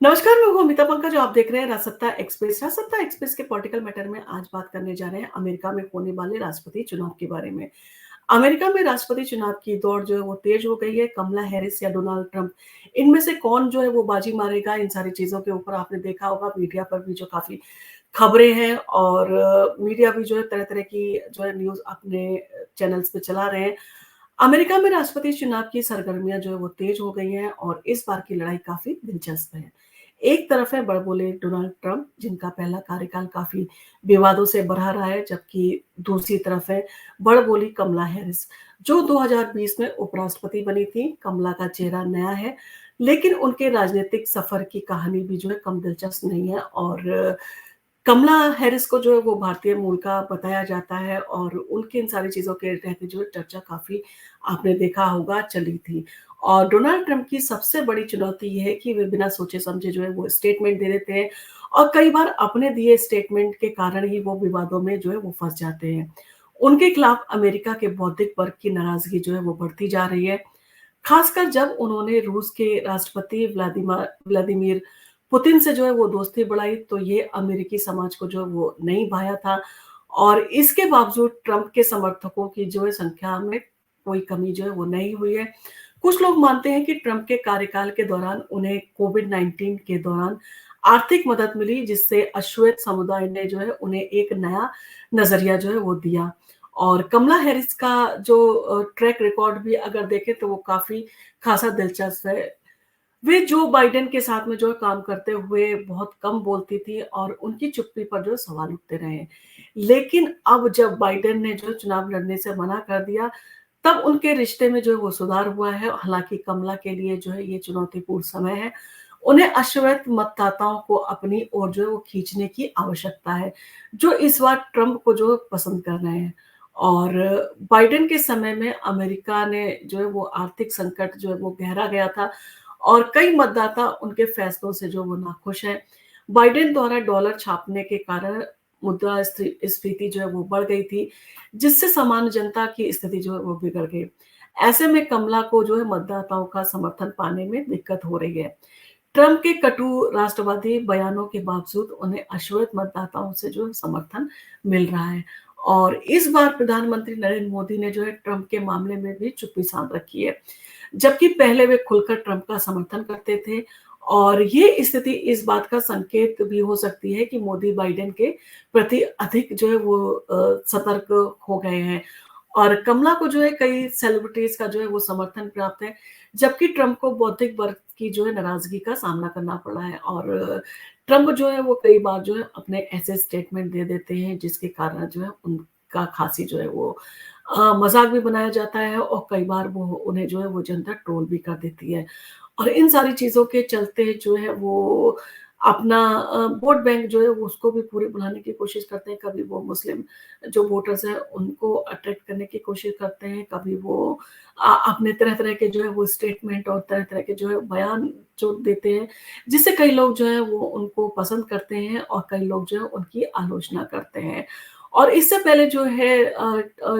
नमस्कार, मैं हूँ अमिता पंकज। आप देख रहे हैं राजसत्ता एक्सप्रेस। राजसत्ता एक्सप्रेस के पॉलिटिकल मैटर में आज बात करने जा रहे हैं अमेरिका में होने वाले राष्ट्रपति चुनाव के बारे में। अमेरिका में राष्ट्रपति चुनाव की दौड़ जो है वो तेज हो गई है। कमला हैरिस या डोनाल्ड ट्रंप, इनमें से कौन जो है वो बाजी मारेगा, इन सारी चीजों के ऊपर आपने देखा होगा मीडिया पर भी जो काफी खबरें हैं और मीडिया भी जो है तरह तरह की जो है न्यूज अपने चैनल्स पे चला रहे हैं। अमेरिका में राष्ट्रपति चुनाव की सरगर्मियां जो है वो तेज हो गई हैं और इस बार की लड़ाई काफी दिलचस्प है। एक तरफ है बड़बोले डोनाल्ड ट्रंप, जिनका पहला कार्यकाल काफी विवादों से भरा रहा है, जबकि दूसरी तरफ है बड़बोली कमला हैरिस, जो 2020 में उपराष्ट्रपति बनी थी। कमला का चेहरा नया है, लेकिन उनके राजनीतिक सफर की कहानी भी जो है कम दिलचस्प नहीं है। और कमला हैरिस को जो है वो भारतीय मूल का बताया जाता है और उनकी इन सारी चीजों के रहते जो है चर्चा काफी आपने देखा होगा चली थी। और डोनाल्ड ट्रंप की सबसे बड़ी चुनौती ये है कि वे बिना सोचे समझे जो है वो स्टेटमेंट दे देते हैं और कई बार अपने दिए स्टेटमेंट के कारण ही वो विवादों में जो है वो फंस जाते हैं। उनके खिलाफ अमेरिका के बौद्धिक वर्ग की नाराजगी जो है वो बढ़ती जा रही है, खासकर जब उन्होंने रूस के राष्ट्रपति व्लादिमीर व्लादिमीर पुतिन से जो है वो दोस्ती बढ़ाई, तो ये अमेरिकी समाज को जो है वो नहीं भाया था। और इसके बावजूद ट्रंप के समर्थकों की जो है संख्या में कोई कमी जो है वो नहीं हुई है। कुछ लोग मानते हैं कि ट्रंप के कार्यकाल के दौरान उन्हें कोविड-19 के दौरान आर्थिक मदद मिली, जिससे अश्वेत समुदाय ने जो है उन्हें एक नया नजरिया जो है वो दिया। और कमला हैरिस का जो ट्रैक रिकॉर्ड भी अगर देखें तो वो काफी खासा दिलचस्प है। वे जो बाइडेन के साथ में जो है काम करते हुए बहुत कम बोलती थी और उनकी चुप्पी पर जो सवाल उठते रहे। लेकिन अब जब बाइडेन ने जो चुनाव लड़ने से मना कर दिया, तब उनके रिश्ते में जो है वो सुधार हुआ है। हालांकि कमला के लिए जो है ये चुनौतीपूर्ण समय है। उन्हें अश्वेत मतदाताओं को अपनी ओर जो है वो खींचने की आवश्यकता है, जो इस बार ट्रंप को जो पसंद कर रहे हैं। और बाइडेन के समय में अमेरिका ने जो है वो आर्थिक संकट जो है वो गहरा गया था और कई मतदाता उनके फैसलों से जो वो नाखुश हैं। बाइडेन द्वारा डॉलर छापने के कारण मुद्रास्फीति जो है वो बढ़ गई थी, जिससे सामान्य जनता की स्थिति जो है वो बिगड़ गई। ऐसे में कमला को जो है मतदाताओं का समर्थन पाने में दिक्कत हो रही है। ट्रंप के कटु राष्ट्रवादी बयानों के बावजूद उन्हें अश्वेत मतदाताओं से जो है समर्थन मिल रहा है। और इस बार प्रधानमंत्री नरेंद्र मोदी ने जो है ट्रंप के मामले में भी चुप्पी साध रखी है, जबकि पहले वे खुलकर ट्रंप का समर्थन करते थे। और ये स्थिति इस बात का संकेत भी हो सकती है कि मोदी बाइडेन के प्रति अधिक जो है वो सतर्क हो गए हैं। और कमला को जो है कई सेलिब्रिटीज का जो है वो समर्थन प्राप्त है, जबकि ट्रंप को बौद्धिक वर्ग की जो है नाराजगी का सामना करना पड़ा है। और ट्रंप जो है वो कई बार जो है अपने ऐसे स्टेटमेंट दे देते हैं जिसके कारण जो है उनका खासी जो है वो मजाक भी बनाया जाता है और कई बार वो उन्हें जो है वो जनता ट्रोल भी कर देती है। और इन सारी चीजों के चलते जो है वो अपना वोट बैंक जो है वो उसको भी पूरे बुलाने की कोशिश करते हैं। कभी वो मुस्लिम जो वोटर्स हैं उनको अट्रैक्ट करने की कोशिश करते हैं, कभी वो अपने तरह तरह के जो है वो स्टेटमेंट और तरह तरह के जो है बयान जो देते हैं, जिससे कई लोग जो है वो उनको पसंद करते हैं और कई लोग जो है उनकी आलोचना करते हैं। और इससे पहले जो है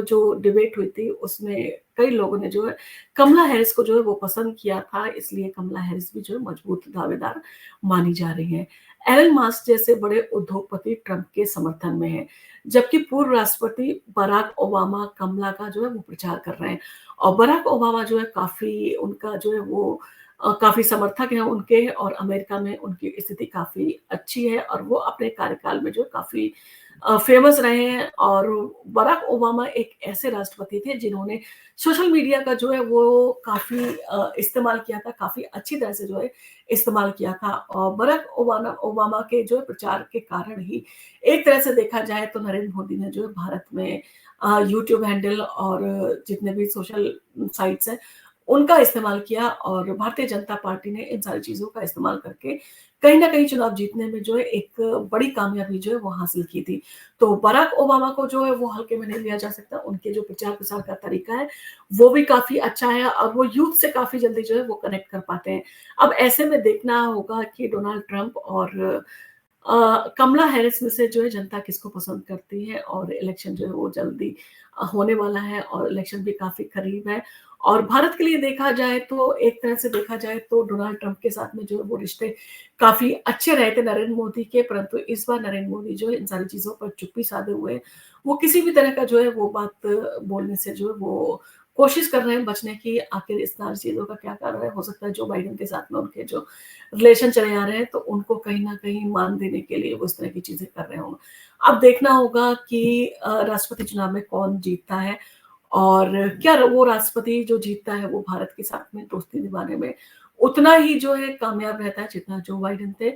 जो डिबेट हुई थी उसमें कई लोगों ने जो है कमला हैरिस को जो है वो पसंद किया था, इसलिए कमला हैरिस भी जो है मजबूत दावेदार मानी जा रही हैं। एलन मास्क जैसे बड़े उद्योगपति ट्रंप के समर्थन में हैं, जबकि पूर्व राष्ट्रपति बराक ओबामा कमला का जो है वो प्रचार कर रहे हैं। और बराक ओबामा जो है काफी उनका जो है वो काफी समर्थक हैं उनके, और अमेरिका में उनकी स्थिति काफी अच्छी है और वो अपने कार्यकाल में जो काफी फेमस रहे हैं। और बराक ओबामा एक ऐसे राष्ट्रपति थे जिन्होंने सोशल मीडिया का जो है वो काफी इस्तेमाल किया था, काफी अच्छी तरह से जो है इस्तेमाल किया था। और बराक ओबामा ओबामा के जो है प्रचार के कारण ही एक तरह से देखा जाए तो नरेंद्र मोदी ने जो है भारत में यूट्यूब हैंडल और जितने भी सोशल साइट्स हैं उनका इस्तेमाल किया और भारतीय जनता पार्टी ने इन सारी चीजों का इस्तेमाल करके कहीं ना कहीं चुनाव जीतने में जो है एक बड़ी कामयाबी जो है वो हासिल की थी। तो बराक ओबामा को जो है वो हल्के में नहीं लिया जा सकता। उनके जो प्रचार प्रसार का तरीका है वो भी काफी अच्छा है और वो यूथ से काफी जल्दी जो है वो कनेक्ट कर पाते हैं। अब ऐसे में देखना होगा कि डोनाल्ड ट्रंप और कमला हैरिस में से जो है जनता किसको पसंद करती है। और इलेक्शन जो है वो जल्दी होने वाला है और इलेक्शन भी काफी करीब है। और भारत के लिए देखा जाए तो एक तरह से देखा जाए तो डोनाल्ड ट्रंप के साथ में जो है वो रिश्ते काफ़ी अच्छे रहे थे नरेंद्र मोदी के, परंतु इस बार नरेंद्र मोदी जो है इन सारी चीज़ों पर चुप्पी साधे हुए हैं। वो किसी भी तरह का जो है वो बात बोलने से जो है वो कोशिश कर रहे हैं बचने की। आखिर इस सारी चीज़ों का क्या कारण है? हो सकता है जो बाइडेन के साथ में उनके जो रिलेशन चले आ रहे हैं, तो उनको कहीं न कहीं मान देने के लिए वो इस तरह की चीज़ें कर रहे होंगे। अब देखना होगा कि राष्ट्रपति चुनाव में कौन जीतता है और क्या वो राष्ट्रपति जो जीतता है वो भारत के साथ में दोस्ती निभाने में उतना ही जो है कामयाब रहता है जितना जो बाइडेन थे।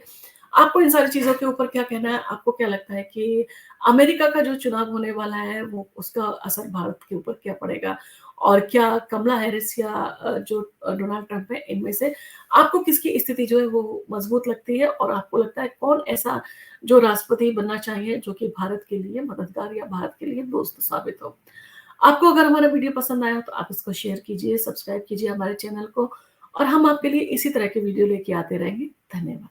आपको इन सारी चीज़ों के ऊपर क्या कहना है? आपको क्या लगता है कि अमेरिका का जो चुनाव होने वाला है वो उसका असर भारत के ऊपर क्या पड़ेगा? और क्या कमला हैरिस या जो डोनाल्ड ट्रंप है इनमें से आपको किसकी स्थिति जो है वो मजबूत लगती है? और आपको लगता है कौन ऐसा जो राष्ट्रपति बनना चाहिए जो कि भारत के लिए मददगार या भारत के लिए दोस्त साबित हो? आपको अगर हमारा वीडियो पसंद आया हो तो आप इसको शेयर कीजिए, सब्सक्राइब कीजिए हमारे चैनल को और हम आपके लिए इसी तरह के वीडियो लेके आते रहेंगे। धन्यवाद।